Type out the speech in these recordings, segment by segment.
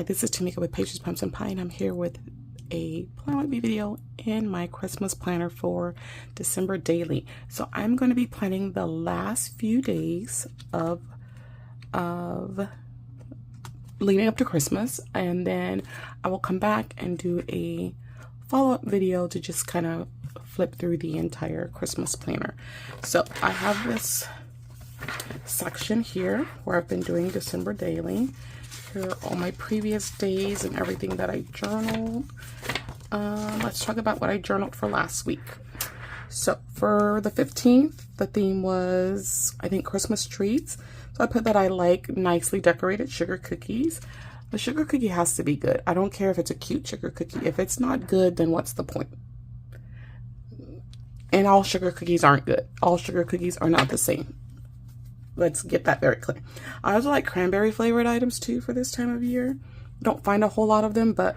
this is Tamika with Patience Pumpkin Pie, and I'm here with a Plan With Me video in my Christmas planner for December daily. So I'm going to be planning the last few days of leading up to Christmas, and then I will come back and do a follow-up video to just kind of flip through the entire Christmas planner. So I have this section here where I've been doing December daily. Here are all my previous days and everything that I journaled. Let's talk about what I journaled for last week. So for the 15th, the theme was, I think, Christmas treats. So I put that I like nicely decorated sugar cookies. The sugar cookie has to be good. I don't care if it's a cute sugar cookie. If it's not good, then what's the point? And all sugar cookies aren't good. All sugar cookies are not the same. Let's get that very clear. I also like cranberry flavored items too for this time of year. Don't find a whole lot of them, but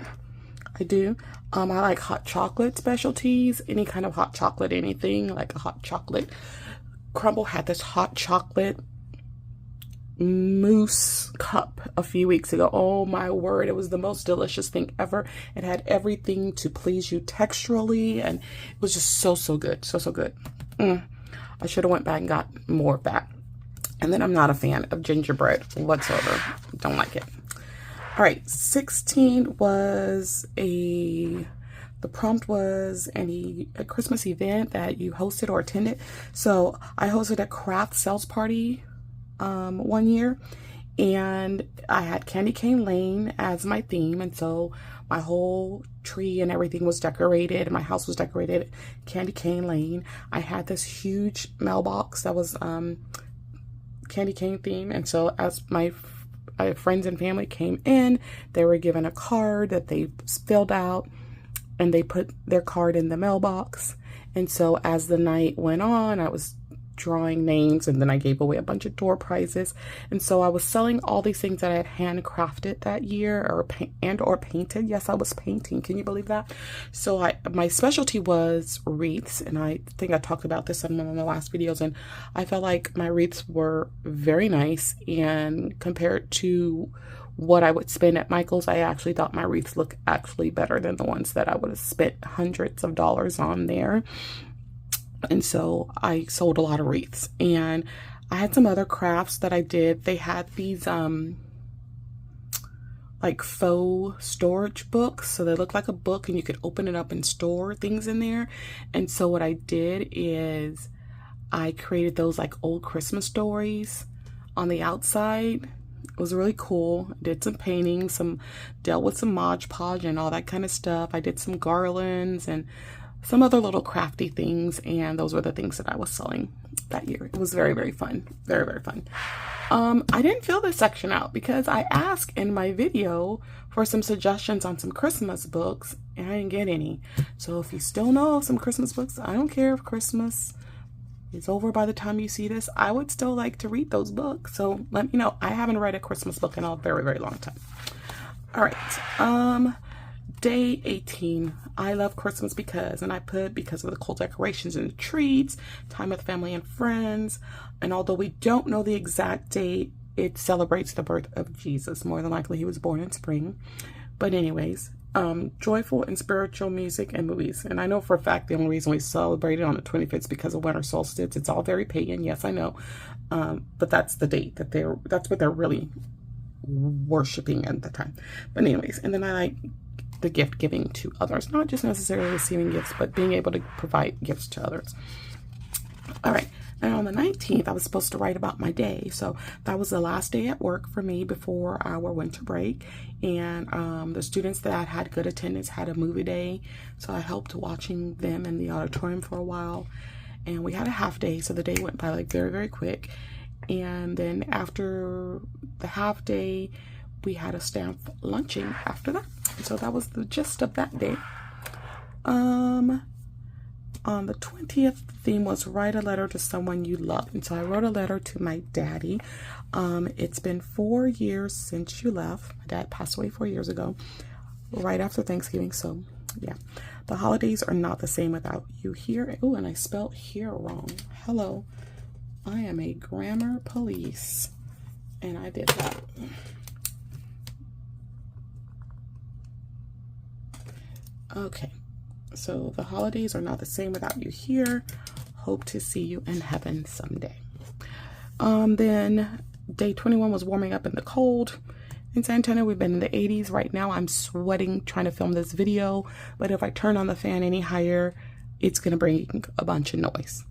I do. I like hot chocolate specialties, any kind of hot chocolate, anything like a hot chocolate. Crumble had this hot chocolate mousse cup a few weeks ago. Oh my word, it was the most delicious thing ever. It had everything to please you texturally, and it was just so good. So good. I should have went back and got more of that. And then I'm not a fan of gingerbread whatsoever. Don't like it. All right, 16 was the prompt was a Christmas event that you hosted or attended. So I hosted a craft sales party one year, and I had Candy Cane Lane as my theme, and so my whole tree and everything was decorated. My house was decorated Candy Cane Lane. I had this huge mailbox that was candy cane theme, and so as my friends and family came in, they were given a card that they filled out, and they put their card in the mailbox. And so as the night went on, I was drawing names, and then I gave away a bunch of door prizes. And so I was selling all these things that I had handcrafted that year, or painted. Yes, I was painting. Can you believe that? So my specialty was wreaths, and I think I talked about this in one of the last videos, and I felt like my wreaths were very nice, and compared to what I would spend at Michael's, I actually thought my wreaths looked actually better than the ones that I would have spent hundreds of dollars on there. And so I sold a lot of wreaths, and I had some other crafts that I did. They had these like faux storage books, so they look like a book and you could open it up and store things in there. And so what I did is I created those like old Christmas stories on the outside. It was really cool. I did some painting, dealt with some Mod Podge and all that kind of stuff. I did some garlands and some other little crafty things, and those were the things that I was selling that year. It was very fun. Very fun. I didn't fill this section out because I asked in my video for some suggestions on some Christmas books, and I didn't get any. So if you still know of some Christmas books, I don't care if Christmas is over by the time you see this, I would still like to read those books. So let me know. I haven't read a Christmas book in a very long time. All right. Day 18, I love Christmas because, and I put because of the cool decorations and the treats, time with family and friends, and although we don't know the exact date, it celebrates the birth of Jesus. More than likely he was born in spring. But anyways, joyful and spiritual music and movies. And I know for a fact the only reason we celebrate it on the 25th is because of winter solstice. It's all very pagan, yes I know, but that's the date that that's what they're really worshiping at the time. But anyways, and then I like the gift giving to others, not just necessarily receiving gifts, but being able to provide gifts to others. All right, and on the 19th, I was supposed to write about my day. So that was the last day at work for me before our winter break. And the students that had good attendance had a movie day. So I helped watching them in the auditorium for a while. And we had a half day, so the day went by like very quick. And then after the half day, we had a staff luncheon after that. So that was the gist of that day. On the 20th, the theme was write a letter to someone you love. And so I wrote a letter to my daddy. It's been 4 years since you left. My dad passed away 4 years ago, right after Thanksgiving. So yeah, the holidays are not the same without you here. Oh, and I spelled here wrong. Hello, I am a grammar police, and I did that. Okay, so the holidays are not the same without you here. Hope to see you in heaven someday. Then day 21 was warming up in the cold. In Santana, we've been in the 80s. Right now, I'm sweating trying to film this video, but if I turn on the fan any higher, it's going to bring a bunch of noise.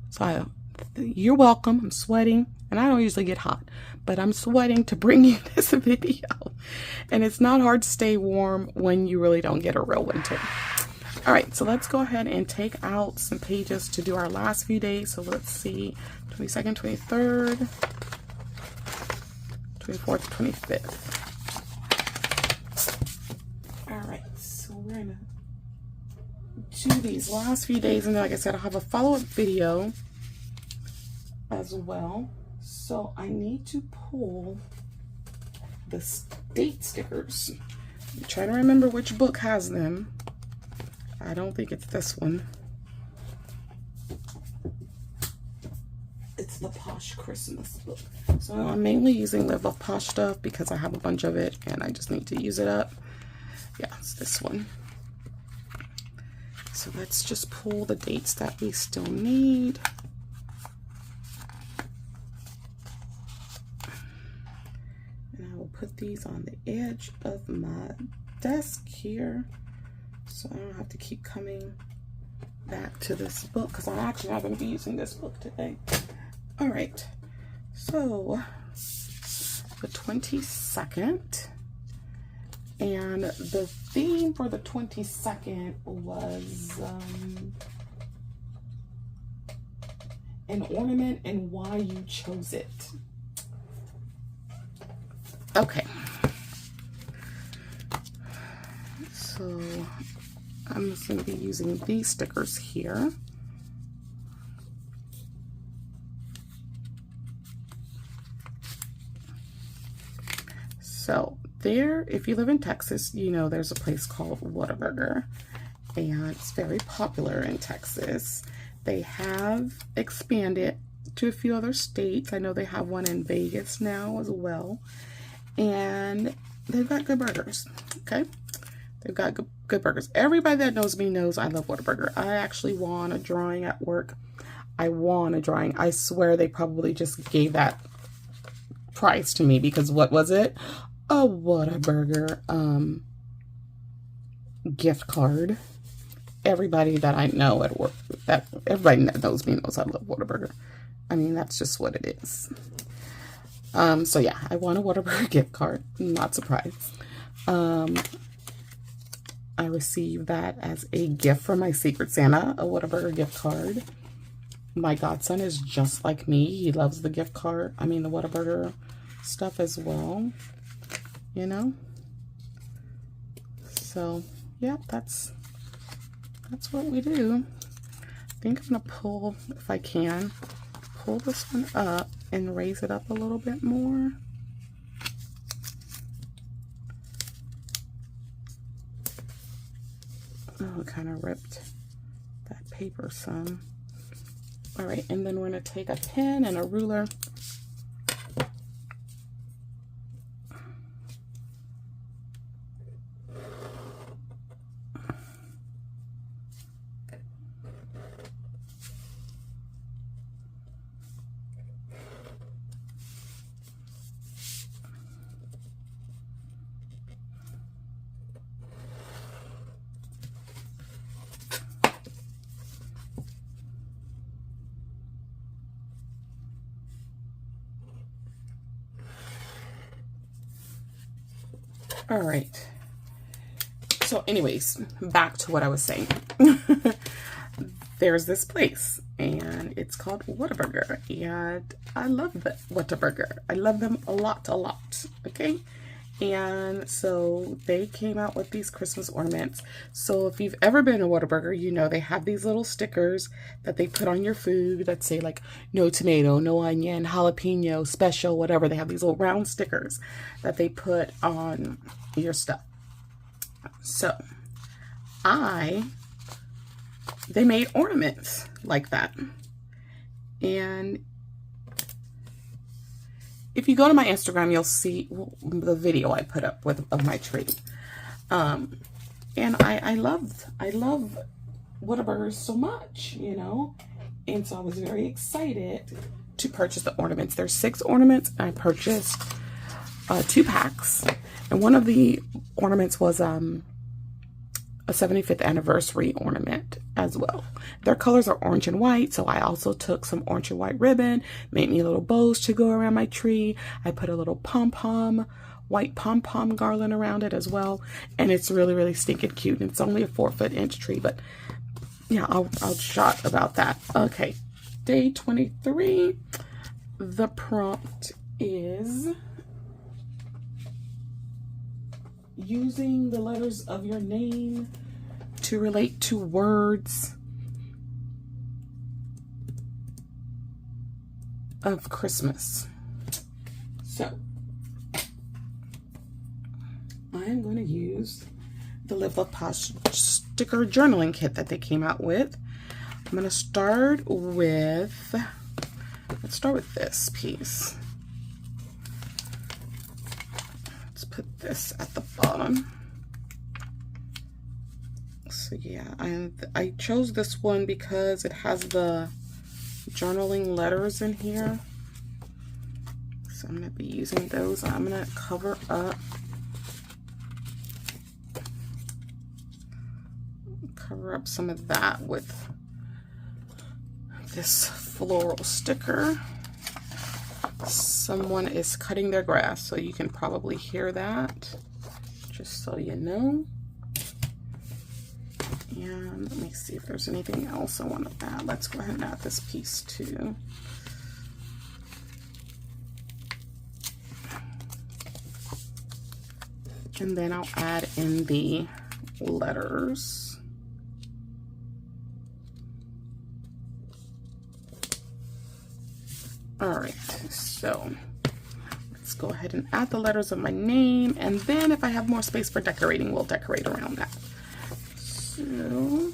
So you're welcome. I'm sweating, and I don't usually get hot, but I'm sweating to bring you this video. And it's not hard to stay warm when you really don't get a real winter. All right, so let's go ahead and take out some pages to do our last few days. So let's see, 22nd, 23rd, 24th, 25th. All right, so we're gonna do these last few days, and then, like I said, I'll have a follow-up video as well. So I need to pull the date stickers. I'm trying to remember which book has them. I don't think it's this one. It's the Posh Christmas book. So I'm mainly using Live Love Posh stuff because I have a bunch of it and I just need to use it up. Yeah, it's this one. So let's just pull the dates that we still need. And I will put these on the edge of my desk here, so I don't have to keep coming back to this book, because I'm actually not going to be using this book today. All right, so the 22nd, and the theme for the 22nd was an ornament and why you chose it. Okay, so I'm just going to be using these stickers here. So there, if you live in Texas, you know there's a place called Whataburger, and it's very popular in Texas. They have expanded to a few other states. I know they have one in Vegas now as well, and they've got good burgers. Okay, they've got good burgers. Everybody that knows me knows I love Whataburger. I actually won a drawing at work. I won a drawing. I swear they probably just gave that prize to me, because what was it? A Whataburger gift card. Everybody that I know at work, that everybody that knows me knows I love Whataburger. I mean, that's just what it is. So yeah, I won a Whataburger gift card. Not surprised. I received that as a gift from my Secret Santa, a Whataburger gift card. My godson is just like me. He loves the gift card. I mean, the Whataburger stuff as well. You know? So, yeah, that's what we do. I think I'm going to pull, if I can, pull this one up and raise it up a little bit more. Oh, it kind of ripped that paper some. All right, and then we're going to take a pen and a ruler. All right. So anyways, back to what I was saying. There's this place, and it's called Whataburger, and I love the Whataburger. I love them a lot, okay? And so they came out with these Christmas ornaments. So if you've ever been to Whataburger, you know they have these little stickers that they put on your food that say like no tomato, no onion, jalapeno, special, whatever. They have these little round stickers that they put on your stuff. So they made ornaments like that. And if you go to my Instagram, you'll see the video I put up of my tree. And I love Whataburger so much, you know. And so I was very excited to purchase the ornaments. There's 6 ornaments. I purchased 2 packs. And one of the ornaments was a 75th anniversary ornament as well. Their colors are orange and white, so I also took some orange and white ribbon, made me little bows to go around my tree. I put a little white pom-pom garland around it as well, and it's really, really stinking cute. And it's only a 4-foot-inch tree, but yeah, I'll shot about that. Okay, day 23. The prompt is using the letters of your name to relate to words of Christmas. So I'm going to use the Live Love Posh sticker journaling kit that they came out with. I'm going to start with, let's start with this piece. Let's put this at the bottom. So yeah, I chose this one because it has the journaling letters in here. So I'm going to be using those. I'm going to cover up some of that with this floral sticker. Someone is cutting their grass, so you can probably hear that, just so you know. And let me see if there's anything else I want to add. Let's go ahead and add this piece too. And then I'll add in the letters. All right, so let's go ahead and add the letters of my name, and then if I have more space for decorating, we'll decorate around that. So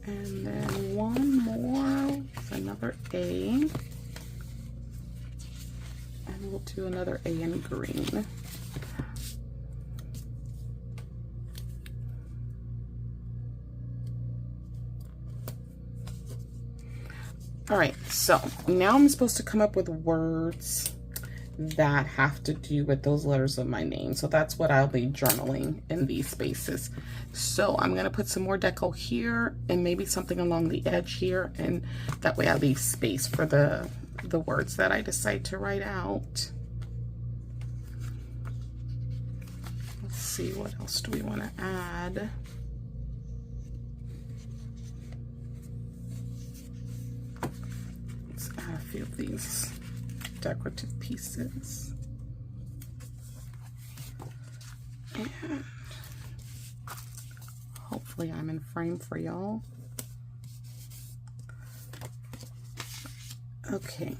and then one more with another A, and we'll do another A in green. All right, so now I'm supposed to come up with words that have to do with those letters of my name. So that's what I'll be journaling in these spaces. So I'm gonna put some more deco here and maybe something along the edge here, and that way I leave space for the words that I decide to write out. Let's see, what else do we want to add? Let's add a few of these decorative pieces. And hopefully I'm in frame for y'all. Okay.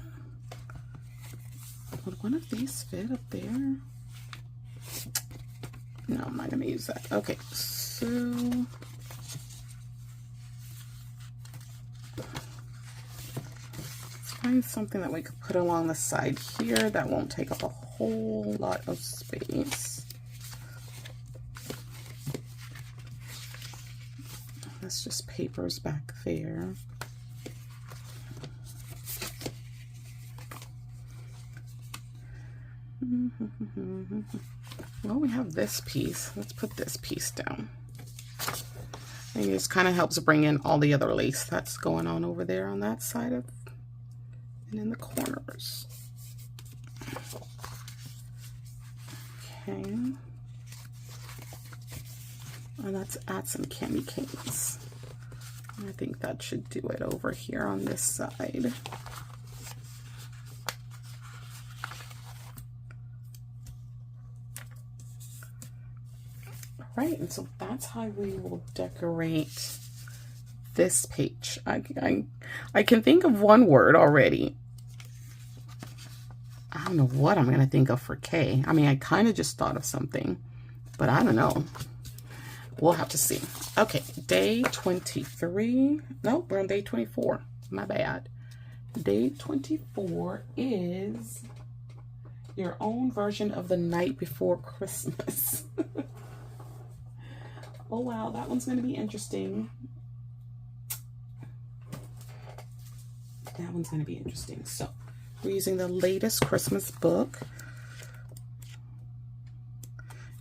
Would one of these fit up there? No, I'm not going to use that. Okay, so let's find something that we could put along the side here that won't take up a whole lot of space. That's just papers back there. Well, we have this piece. Let's put this piece down. And it just kind of helps bring in all the other lace that's going on over there on that side of, and in the corners. Okay. And let's add some candy canes. I think that should do it over here on this side. Right, and so that's how we will decorate this page. I can think of one word already. I don't know what I'm going to think of for K. I mean, I kind of just thought of something, but I don't know. We'll have to see. Okay, day 23. No, we're on day 24. My bad. Day 24 is your own version of the night before Christmas. Oh, wow, that one's going to be interesting. That one's going to be interesting. So, we're using the latest Christmas book.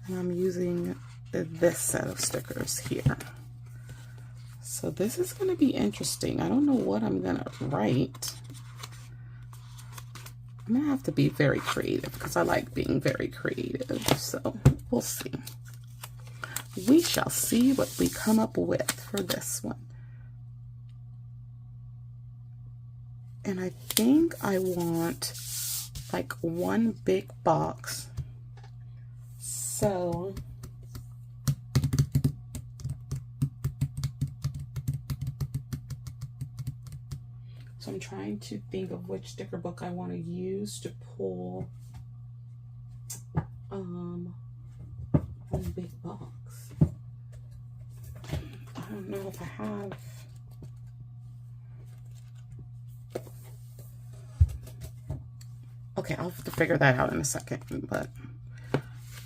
And I'm using this set of stickers here. So, this is going to be interesting. I don't know what I'm going to write. I'm going to have to be very creative because I like being very creative. So, we'll see. We shall see what we come up with for this one. And I think I want like one big box. So I'm trying to think of which sticker book I want to use to pull one big box. I don't know if I have. Okay, I'll have to figure that out in a second, but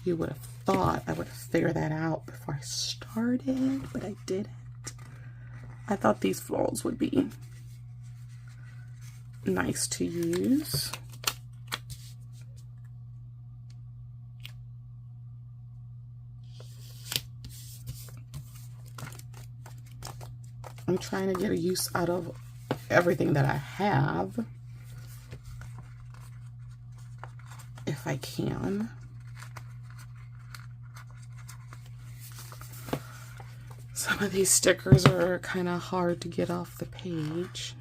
you would have thought I would have figured that out before I started, but I didn't. I thought these florals would be nice to use. I'm trying to get a use out of everything that I have, if I can. Some of these stickers are kind of hard to get off the page.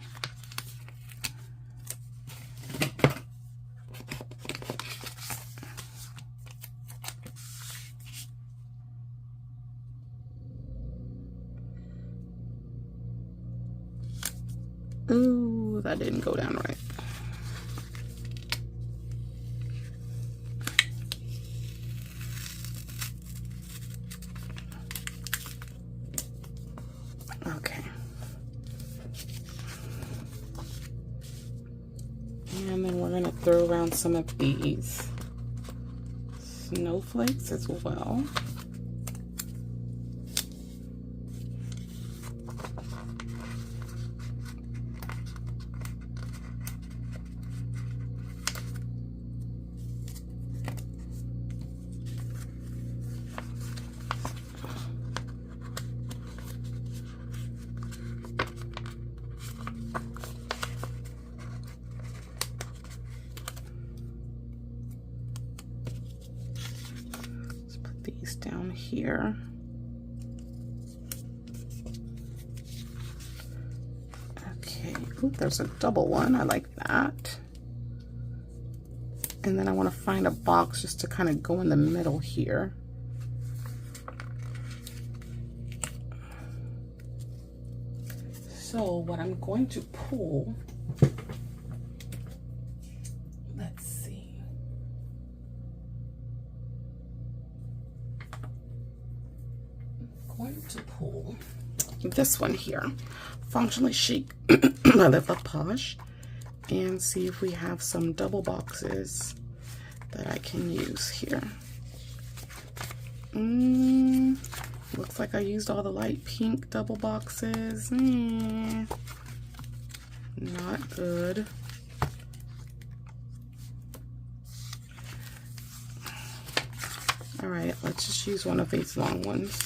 Ooh, that didn't go down right. Okay. And then we're going to throw around some of these snowflakes as well. These down here. Okay, ooh, there's a double one. I like that. And then I want to find a box just to kind of go in the middle here. So what I'm going to pull, let's see. I'm going to pull this one here, Functionally Chic by Live Love Posh, and see if we have some double boxes that I can use here. Looks like I used all the light pink double boxes. Not good. All right, let's just use one of these long ones.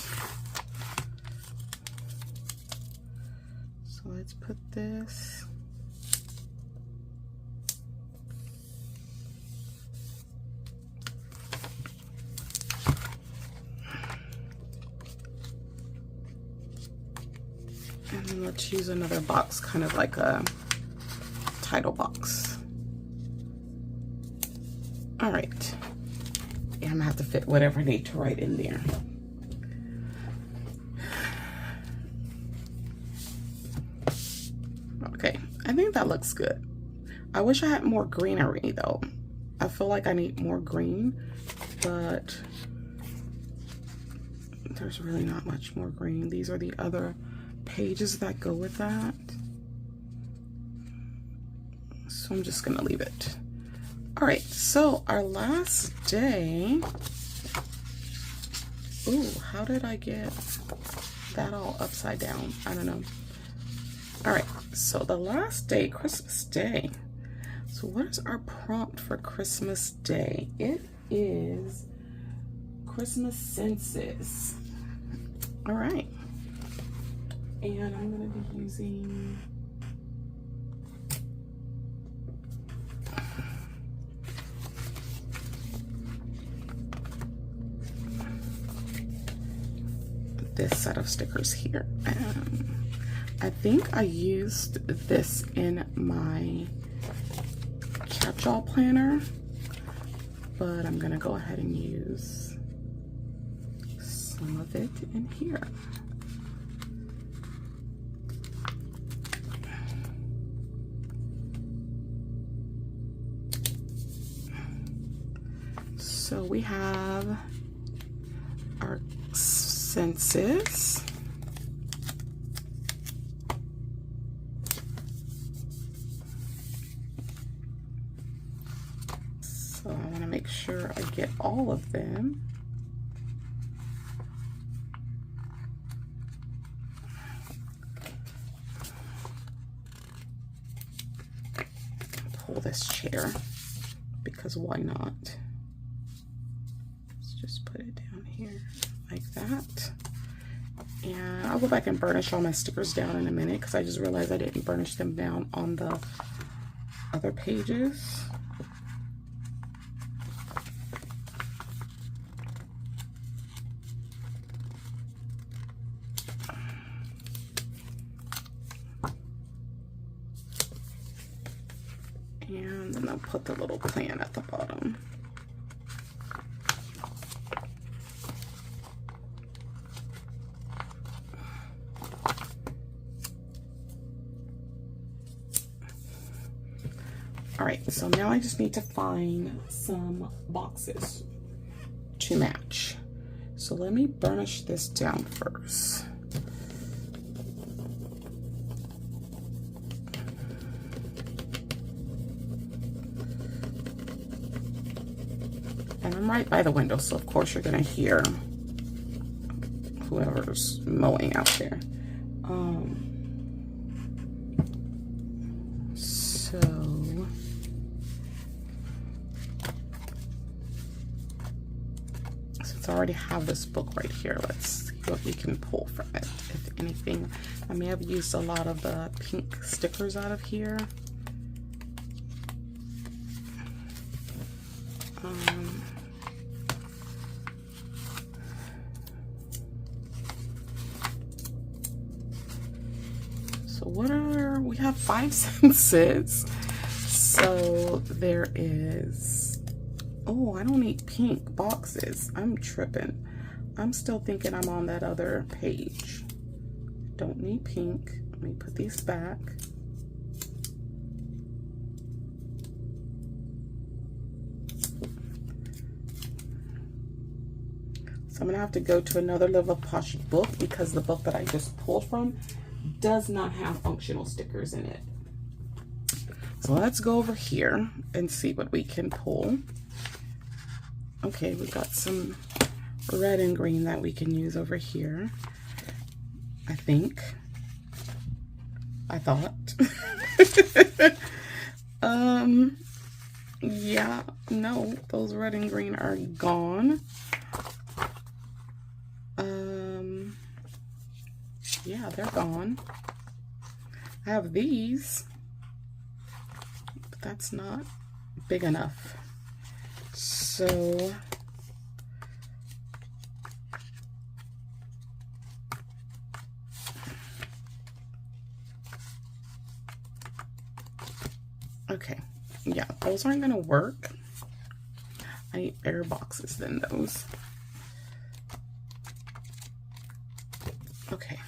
So let's put this. And then let's use another box, kind of like a title box. All right. Yeah, I'm gonna have to fit whatever I need to write in there. Okay, I think that looks good. I wish I had more greenery though. I feel like I need more green, but there's really not much more green. These are the other pages that go with that. So I'm just gonna leave it. All right, so our last day. Ooh, how did I get that all upside down? I don't know. All right, so the last day, Christmas Day. So what is our prompt for Christmas Day? It is Christmas senses. All right. And I'm going to be using this set of stickers here. I think I used this in my catch-all planner, but I'm going to go ahead and use some of it in here. So we have our senses. So I want to make sure I get all of them. Pull this chair because why not? Just put it down here like that. And I'll go back and burnish all my stickers down in a minute because I just realized I didn't burnish them down on the other pages. And then I'll put the little plan at the bottom. All right, so now I just need to find some boxes to match. So let me burnish this down first. And I'm right by the window, so of course you're gonna hear whoever's mowing out there. Since I already have this book right here, let's see what we can pull from it. If anything, I may have used a lot of the pink stickers out of here. So what are, we have 5 senses. So there is, oh, I don't need pink boxes. I'm tripping. I'm still thinking I'm on that other page. Don't need pink. Let me put these back. So I'm gonna have to go to another Live Posh book because the book that I just pulled from does not have functional stickers in it. So let's go over here and see what we can pull. Okay, we got some red and green that we can use over here. I think. I thought. Yeah, no, those red and green are gone. yeah, they're gone. I have these, but that's not big enough. So okay, yeah, those aren't gonna work. I need bigger boxes than those. Okay,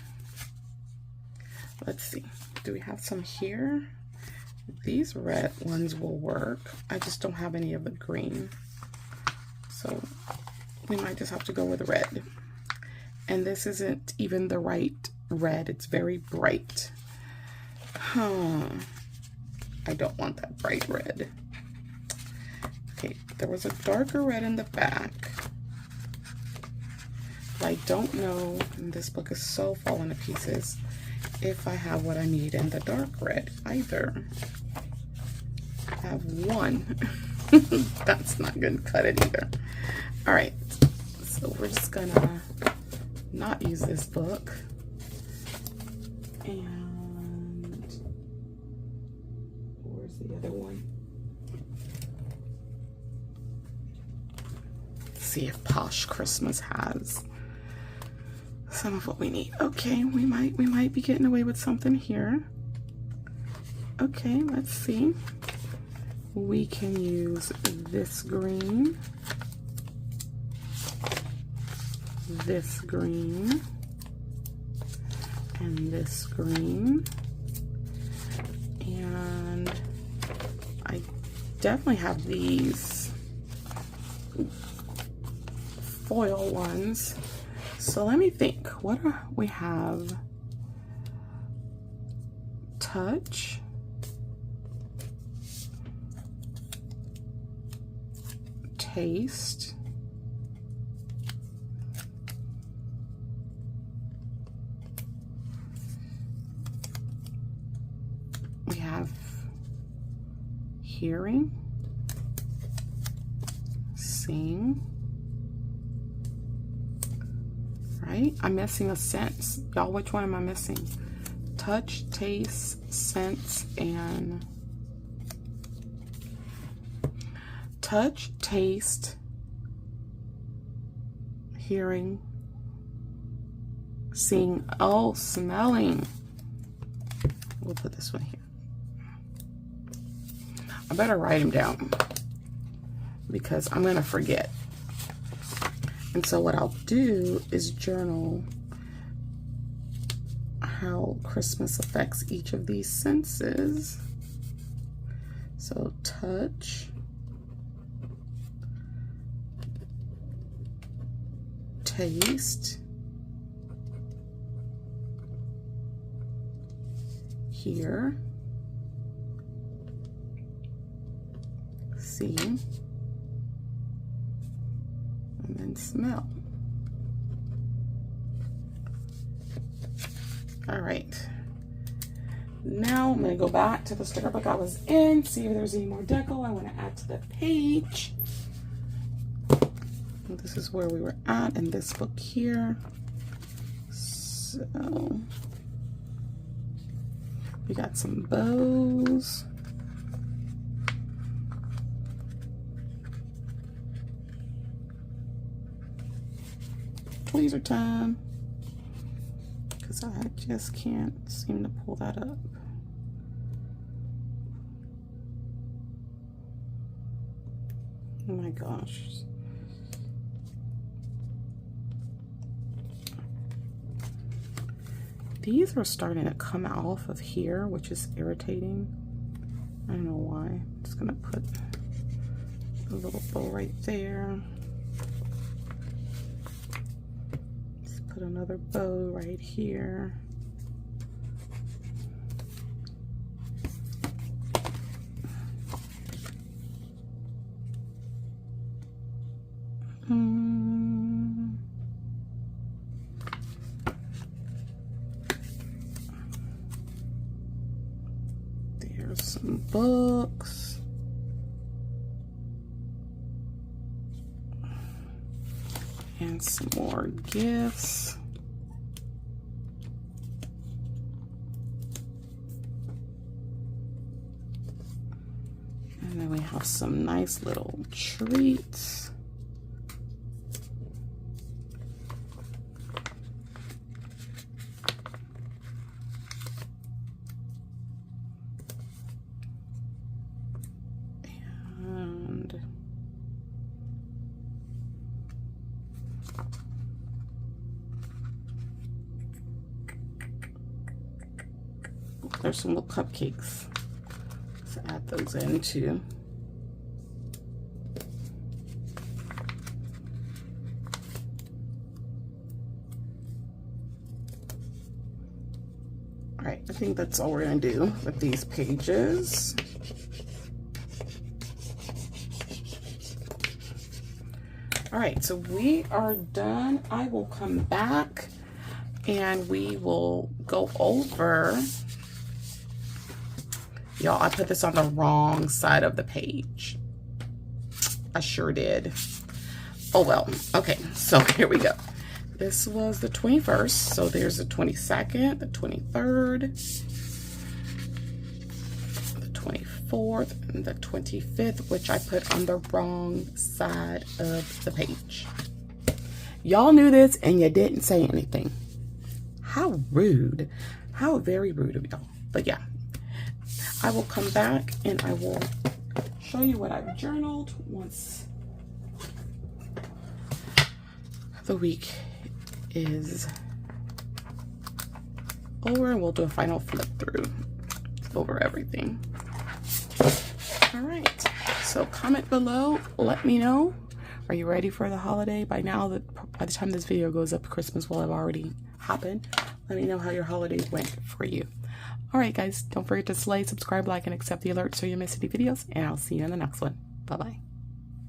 let's see. Do we have some here? These red ones will work. I just don't have any of the green. So we might just have to go with red. And this isn't even the right red. It's very bright. I don't want that bright red. Okay, there was a darker red in the back. But I don't know, and this book is so falling to pieces, if I have what I need in the dark red either. I have one. That's not gonna cut it either. All right, so we're just gonna not use this book. And where's the other one? Let's see if Posh Christmas has some of what we need. Okay, we might be getting away with something here. Okay, let's see. We can use this green, this green, and this green. And I definitely have these foil ones. So let me think. What do we have? Touch. Taste. We have hearing. Sing. Right? I'm missing a sense. Y'all, which one am I missing? Touch, taste, sense, and touch, taste, hearing, seeing. Oh, smelling. We'll put this one here. I better write them down because I'm going to forget. And so what I'll do is journal how Christmas affects each of these senses. So touch, taste, hear, see, and then smell. All right. Now I'm going to go back to the sticker book I was in, see if there's any more deco I want to add to the page. This is where we were at in this book here. So we got some bows. Tweezer time. Because I just can't seem to pull that up. Oh my gosh. These are starting to come off of here, which is irritating. I don't know why. I'm just gonna put a little bow right there. Let's put another bow right here. There's some books. And some more gifts. have some nice little treats. And there's some little cupcakes. Let's add those in too. All right, I think that's all we're gonna do with these pages. All right, so we are done. I will come back and we will go over. Y'all, I put this on the wrong side of the page. I sure did. Oh well. Okay, so here we go. This was the 21st, so there's the 22nd, the 23rd, the 24th, and the 25th, which I put on the wrong side of the page. Y'all knew this and you didn't say anything. How rude. How very rude of y'all. But yeah, I will come back and I will show you what I've journaled once the week is over, and we'll do a final flip through over everything. All right, so comment below, let me know, are you ready for the holiday? By now, by the time this video goes up, Christmas will have already happened. Let me know how your holidays went for you. All right, guys, don't forget to slay, subscribe, like, and accept the alerts so you miss any videos, and I'll see you in the next one. Bye-bye.